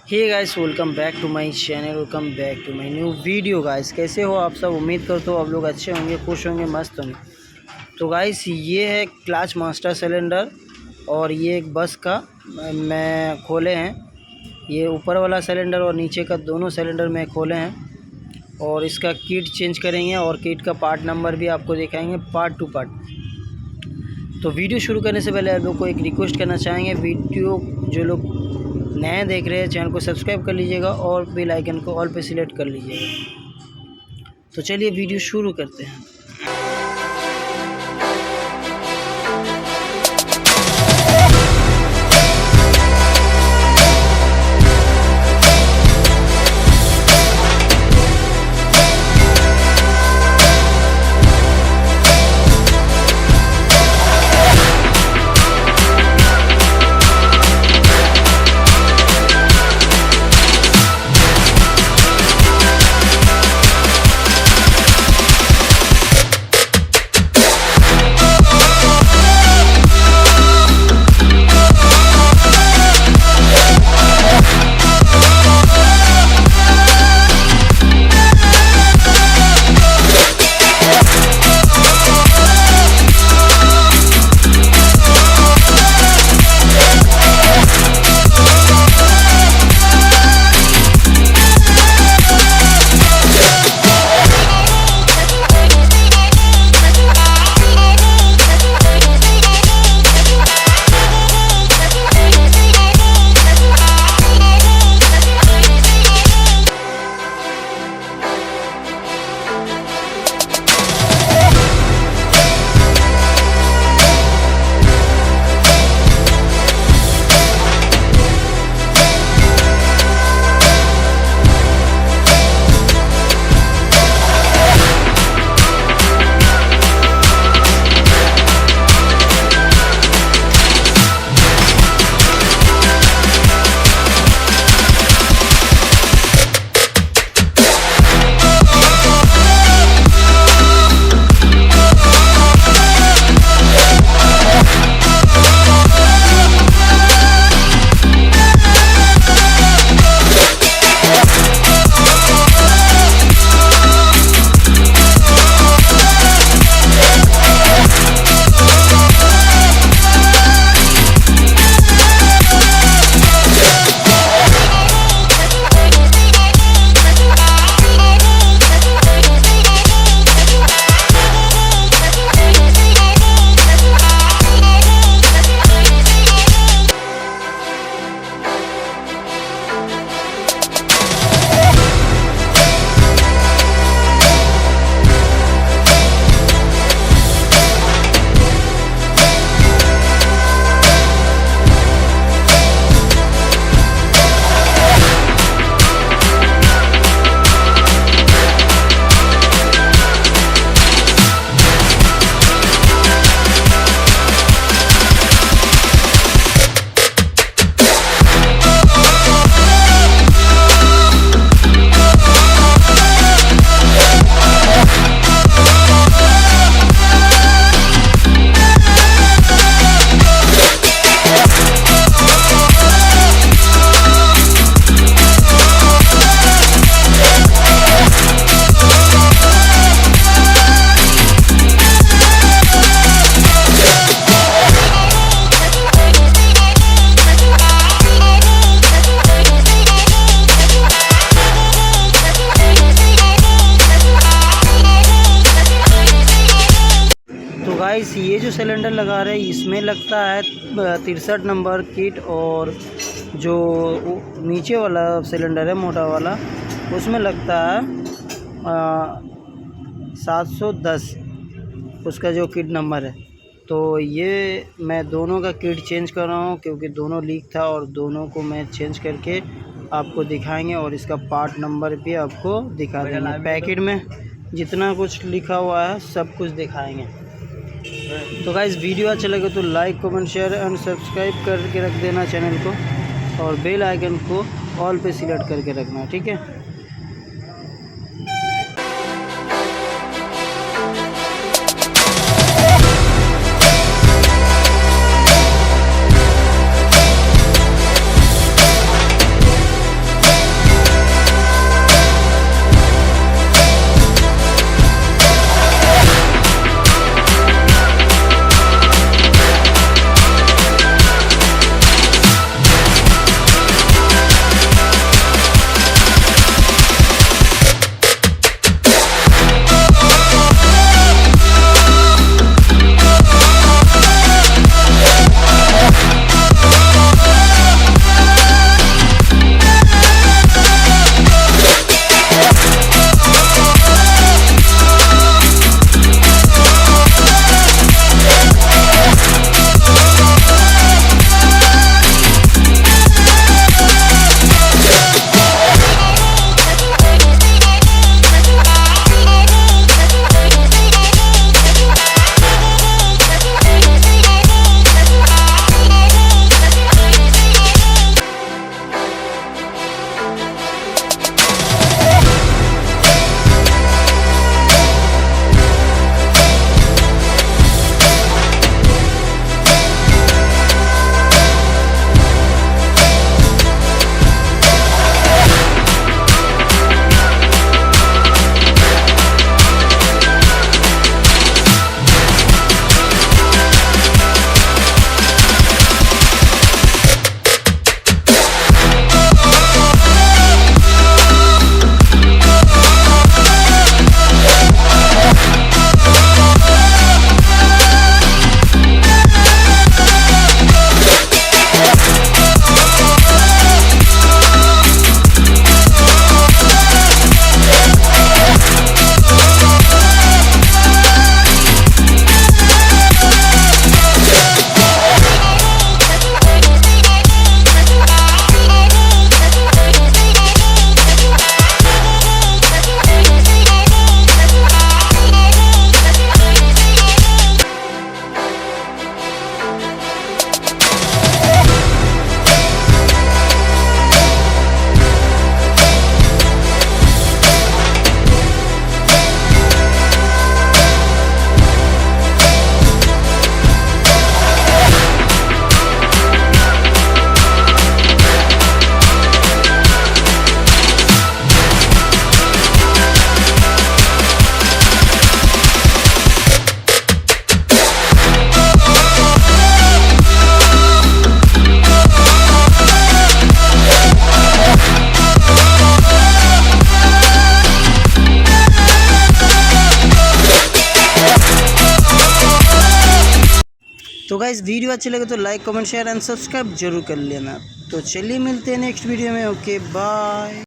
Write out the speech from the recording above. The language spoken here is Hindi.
Hey guys, welcome back to my channel, welcome back to my new video. Guys कैसे हो आप सब? उम्मीद करता हूँ आप लोग अच्छे होंगे, खुश होंगे, मस्त होंगे। तो गाइस ये है क्लच मास्टर सिलेंडर और ये एक बस का मैं खोले हैं। ये ऊपर वाला सिलेंडर और नीचे का दोनों सिलेंडर मैं खोले हैं और इसका किट चेंज करेंगे और किट का पार्ट नंबर भी आपको दिखाएंगे पार्ट टू पार्ट। तो वीडियो शुरू करने से पहले आप लोग को एक रिक्वेस्ट करना चाहेंगे, वीडियो जो लोग नए देख रहे हैं चैनल को सब्सक्राइब कर लीजिएगा और बेल आइकन को ऑल पे सिलेक्ट कर लीजिएगा। तो चलिए वीडियो शुरू करते हैं। गाइस ये जो सिलेंडर लगा रहे हैं इसमें लगता है 63 नंबर किट, और जो नीचे वाला सिलेंडर है मोटा वाला उसमें लगता है 710 उसका जो किट नंबर है। तो ये मैं दोनों का किट चेंज कर रहा हूँ क्योंकि दोनों लीक था और दोनों को मैं चेंज करके आपको दिखाएंगे और इसका पार्ट नंबर भी आपको दिखा देंगे। पैकेट में जितना कुछ लिखा हुआ है सब कुछ दिखाएंगे। तो गाइस वीडियो अच्छा लगे तो like, comment, share and subscribe करके रख देना चैनल को और बेल आइकन को ऑल पे सिलेक्ट करके रखना, ठीक है। तो गाइस वीडियो अच्छी लगे तो like comment share and subscribe जरूर कर लेना। तो चलिए मिलते हैं नेक्स्ट वीडियो में। Okay bye.